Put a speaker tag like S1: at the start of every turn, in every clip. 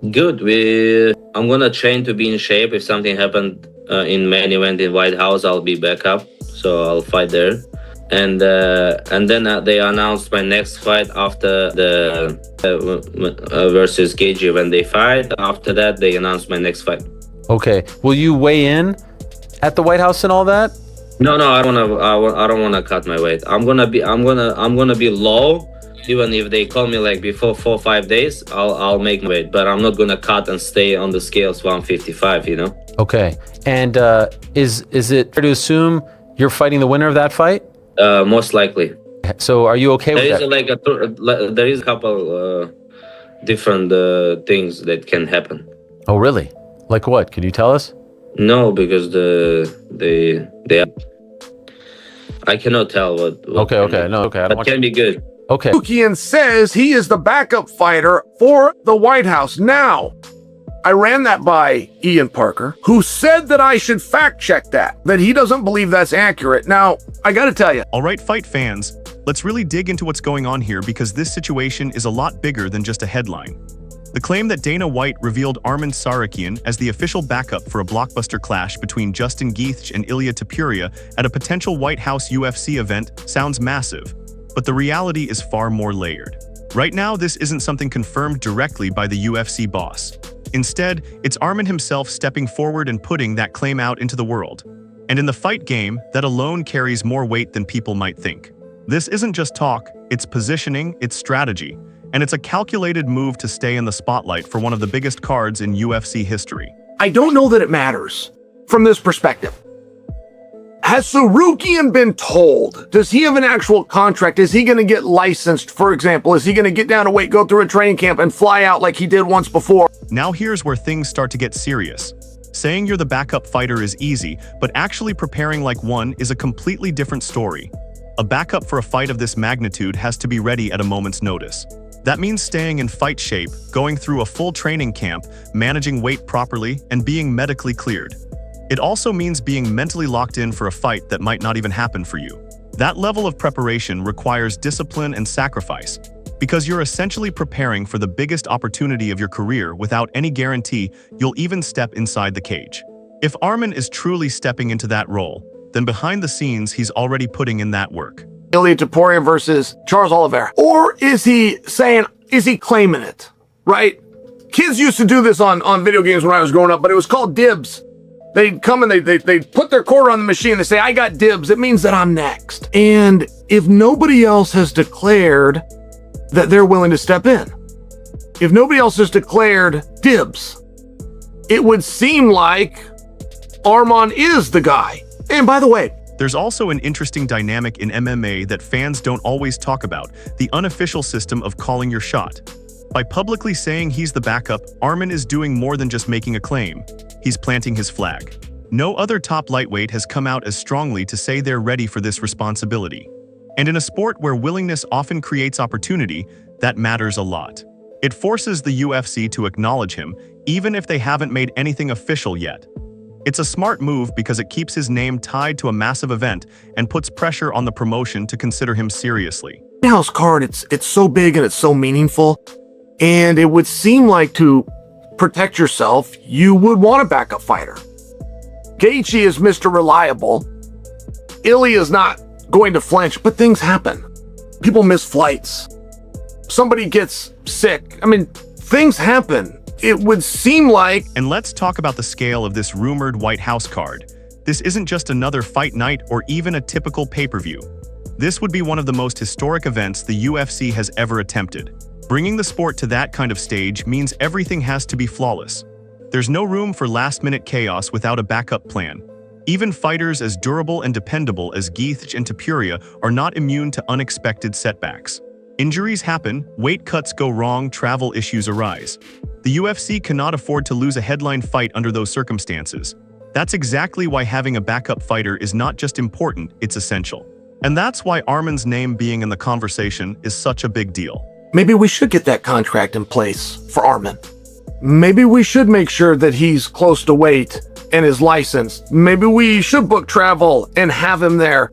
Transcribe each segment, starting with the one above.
S1: Good. I'm gonna train to be in shape. If something happened in main event in White House, I'll be back up. So I'll fight there. And then they announced my next fight after the versus Gaethje. When they fight, after that they announced my next fight.
S2: Okay. Will you weigh in at the White House and all that?
S1: No, I don't wanna cut my weight. I'm gonna be low. Even if they call me like before 4 or 5 days, I'll make my weight. But I'm not gonna cut and stay on the scales 155.
S2: Okay. And is it fair to assume you're fighting the winner of that fight?
S1: Most likely.
S2: So are you okay with that?
S1: There is a couple different things that can happen.
S2: Oh, really? Like what? Could you tell us?
S1: No, because they I cannot tell what
S2: Okay. No, okay.
S1: That can be good.
S2: Okay.
S3: Tsarukyan says he is the backup fighter for the White House. Now, I ran that by Ian Parker, who said that I should fact check that he doesn't believe that's accurate. Now, I gotta tell you.
S4: All right, fight fans, let's really dig into what's going on here because this situation is a lot bigger than just a headline. The claim that Dana White revealed Arman Tsarukyan as the official backup for a blockbuster clash between Justin Gaethje and Ilia Topuria at a potential White House UFC event sounds massive, but the reality is far more layered. Right now, this isn't something confirmed directly by the UFC boss. Instead, it's Arman himself stepping forward and putting that claim out into the world. And in the fight game, that alone carries more weight than people might think. This isn't just talk, it's positioning, it's strategy, and it's a calculated move to stay in the spotlight for one of the biggest cards in UFC history.
S3: I don't know that it matters from this perspective. Has Tsarukyan been told? Does he have an actual contract? Is he going to get licensed, for example? Is he going to get down to weight, go through a training camp, and fly out like he did once before?
S4: Now here's where things start to get serious. Saying you're the backup fighter is easy, but actually preparing like one is a completely different story. A backup for a fight of this magnitude has to be ready at a moment's notice. That means staying in fight shape, going through a full training camp, managing weight properly, and being medically cleared. It also means being mentally locked in for a fight that might not even happen for you. That level of preparation requires discipline and sacrifice, because you're essentially preparing for the biggest opportunity of your career without any guarantee you'll even step inside the cage. If Arman is truly stepping into that role, then behind the scenes he's already putting in that work.
S3: Ilia Topuria versus Charles Oliveira. Or is he claiming it, right? Kids used to do this on video games when I was growing up, but it was called dibs. They'd come and they'd put their quarter on the machine. They say, I got dibs. It means that I'm next. And if nobody else has declared that they're willing to step in, if nobody else has declared dibs, it would seem like Arman is the guy. And by the way,
S4: there's also an interesting dynamic in MMA that fans don't always talk about, the unofficial system of calling your shot. By publicly saying he's the backup, Arman is doing more than just making a claim. He's planting his flag. No other top lightweight has come out as strongly to say they're ready for this responsibility. And in a sport where willingness often creates opportunity, that matters a lot. It forces the UFC to acknowledge him, even if they haven't made anything official yet. It's a smart move because it keeps his name tied to a massive event and puts pressure on the promotion to consider him seriously.
S3: House card, it's so big and it's so meaningful, and it would seem like to protect yourself, you would want a backup fighter. Gaethje is Mr. Reliable. Ilia is not going to flinch, but things happen. People miss flights. Somebody gets sick. I mean, things happen. It would seem like...
S4: And let's talk about the scale of this rumored White House card. This isn't just another fight night or even a typical pay-per-view. This would be one of the most historic events the UFC has ever attempted. Bringing the sport to that kind of stage means everything has to be flawless. There's no room for last-minute chaos without a backup plan. Even fighters as durable and dependable as Gaethje and Topuria are not immune to unexpected setbacks. Injuries happen, weight cuts go wrong, travel issues arise. The UFC cannot afford to lose a headline fight under those circumstances. That's exactly why having a backup fighter is not just important, it's essential. And that's why Arman's name being in the conversation is such a big deal.
S3: Maybe we should get that contract in place for Arman. Maybe we should make sure that he's close to weight and is licensed. Maybe we should book travel and have him there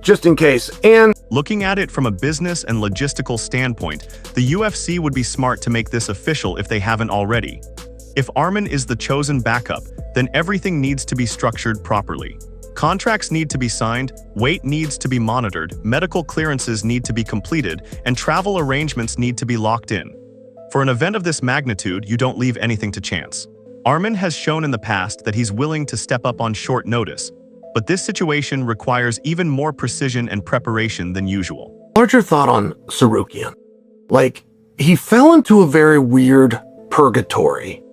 S3: just in case. And
S4: Looking at it from a business and logistical standpoint, the UFC would be smart to make this official if they haven't already. If Arman is the chosen backup, then everything needs to be structured properly. Contracts need to be signed, weight needs to be monitored, medical clearances need to be completed, and travel arrangements need to be locked in. For an event of this magnitude, you don't leave anything to chance. Arman has shown in the past that he's willing to step up on short notice, but this situation requires even more precision and preparation than usual.
S3: Larger thought on Tsarukyan. Like, he fell into a very weird purgatory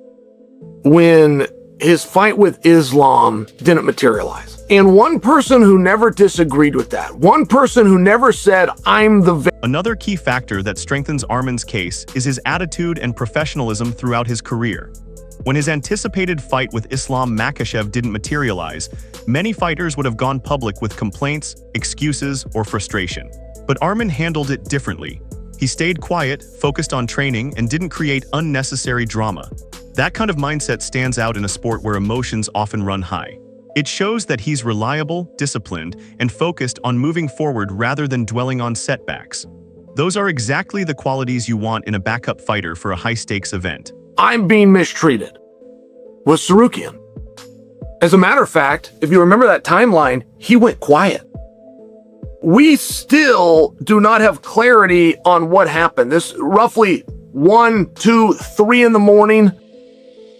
S3: when his fight with Islam didn't materialize. And one person who never disagreed with that, one person who never said, I'm the
S4: Another key factor that strengthens Arman's case is his attitude and professionalism throughout his career. When his anticipated fight with Islam Makhachev didn't materialize, many fighters would have gone public with complaints, excuses, or frustration. But Arman handled it differently. He stayed quiet, focused on training, and didn't create unnecessary drama. That kind of mindset stands out in a sport where emotions often run high. It shows that he's reliable, disciplined, and focused on moving forward rather than dwelling on setbacks. Those are exactly the qualities you want in a backup fighter for a high-stakes event.
S3: I'm being mistreated with Tsarukyan. As a matter of fact, if you remember that timeline, he went quiet. We still do not have clarity on what happened. This roughly 1, 2, 3 in the morning,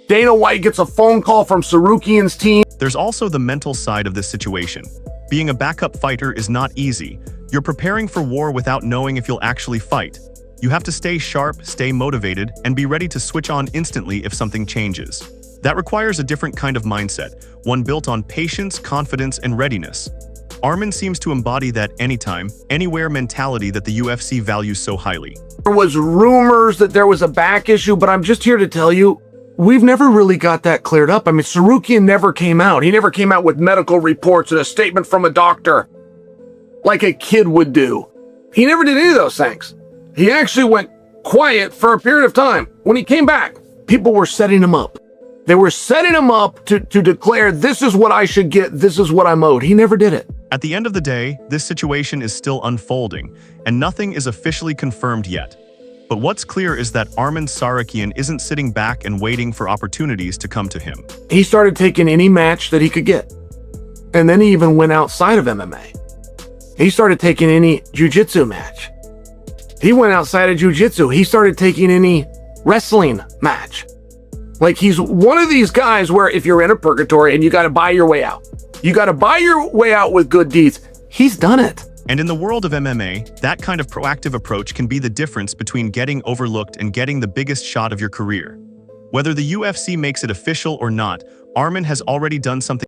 S3: Dana White gets a phone call from Tsarukyan's team.
S4: There's also the mental side of this situation. Being a backup fighter is not easy. You're preparing for war without knowing if you'll actually fight. You have to stay sharp, stay motivated, and be ready to switch on instantly if something changes. That requires a different kind of mindset, one built on patience, confidence, and readiness. Arman seems to embody that anytime, anywhere mentality that the UFC values so highly.
S3: There was rumors that there was a back issue, but I'm just here to tell you, we've never really got that cleared up. I mean, Tsarukyan never came out. He never came out with medical reports and a statement from a doctor like a kid would do. He never did any of those things. He actually went quiet for a period of time. When he came back, people were setting him up. They were setting him up to declare, this is what I should get, this is what I'm owed. He never did it.
S4: At the end of the day, this situation is still unfolding, and nothing is officially confirmed yet. But what's clear is that Arman Tsarukyan isn't sitting back and waiting for opportunities to come to him.
S3: He started taking any match that he could get. And then he even went outside of MMA. He started taking any jiu-jitsu match. He went outside of jiu-jitsu. He started taking any wrestling match. Like, he's one of these guys where if you're in a purgatory and you got to buy your way out, you got to buy your way out with good deeds. He's done it.
S4: And in the world of MMA, that kind of proactive approach can be the difference between getting overlooked and getting the biggest shot of your career. Whether the UFC makes it official or not, Arman has already done something